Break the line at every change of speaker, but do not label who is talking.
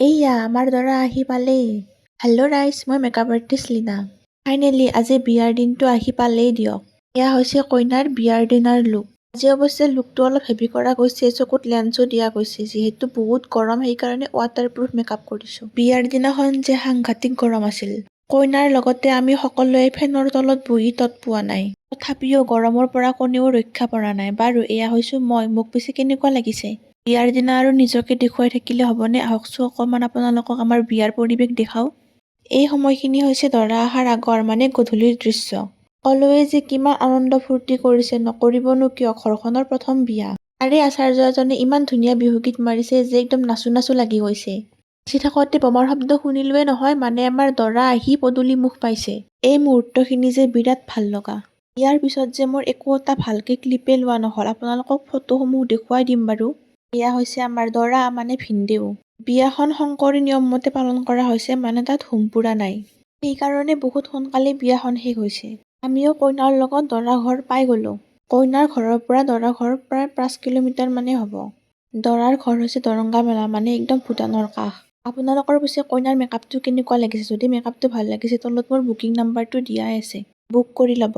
এইয়া আমাৰ দৰা আহি পালেই। হেল্ল' ৰাইজ, মই মেকআপ আৰ্টিষ্ট লীনা। ফাইনেলি আজি বিয়াৰ দিনটো আহি পালেই দিয়ক। এয়া হৈছে কইনাৰ বিয়াৰ দিনাৰ লুক। আজি অৱশ্যে লুকটো অলপ হেভি কৰা গৈছে, চকুত লেন্সো দিয়া গৈছে। যিহেতু বহুত গৰম সেইকাৰণে ৱাটাৰপ্ৰুফ মেকআপ কৰিছো। বিয়াৰ দিনাখন যে সাংঘাতিক গৰম আছিল। কইনাৰ লগতে আমি সকলোৱে ফেনৰ তলত বহি তত পোৱা নাই। তথাপিও গৰমৰ পৰা কোনেও ৰক্ষা পৰা নাই। বাৰু এয়া হৈছো মই, মোক পিছে কেনেকুৱা লাগিছে? বিয়াৰ দিনা আৰু নিজকে দেখুৱাই থাকিলে হ'বনে? আহকচোন অকণমান আপোনালোকক আমাৰ বিয়াৰ পৰিৱেশ দেখাও। এই সময়খিনি হৈছে দৰা অহাৰ আগৰ মানে গধূলিৰ দৃশ্য। সকলোৱে যে কিমান আনন্দ ফূৰ্তি কৰিছে, নকৰিবনো কিয়, ঘৰখনৰ প্ৰথম বিয়া। তাৰে আচাৰ্য এজনে ইমান ধুনীয়া বিহুগীত মাৰিছে যে একদম নাচো নাচো লাগি গৈছে। নাচি থাকোঁতে বোমাৰ শব্দ শুনিলোৱে নহয়, মানে আমাৰ দৰা আহি পদূলি মুখ পাইছে। এই মুহূৰ্তখিনি যে বিৰাট ভাল লগা। ইয়াৰ পিছত যে মোৰ একো এটা ভালকে ক্লিপে লোৱা নহ'ল, আপোনালোকক ফটোসমূহ দেখুৱাই দিম বাৰু। এয়া হৈছে আমাৰ দৰা মানে ভিনদেউ। বিয়াখন শংকৰী নিয়ম মতে পালন কৰা হৈছে, মানে তাত হোম পুৰা নাই। সেইকাৰণে বহুত সোনকালে বিয়াখন শেষ হৈছে। আমিও কইনাৰ লগত দৰা ঘৰ পাই গ'লো। কইনাৰ ঘৰৰ পৰা দৰা ঘৰ প্ৰায় 5 কিলোমিটাৰ মানে হ'ব। দৰাৰ ঘৰ হৈছে দৰংগামেলা, মানে একদম ভূটানৰ কাষ। আপোনালোকৰ পিছে কইনাৰ মেকআপটো কেনেকুৱা লাগিছে? যদি মেকআপটো ভাল লাগিছে তলত মোৰ বুকিং নাম্বাৰটো দিয়াই আছে, বুক কৰি ল'ব।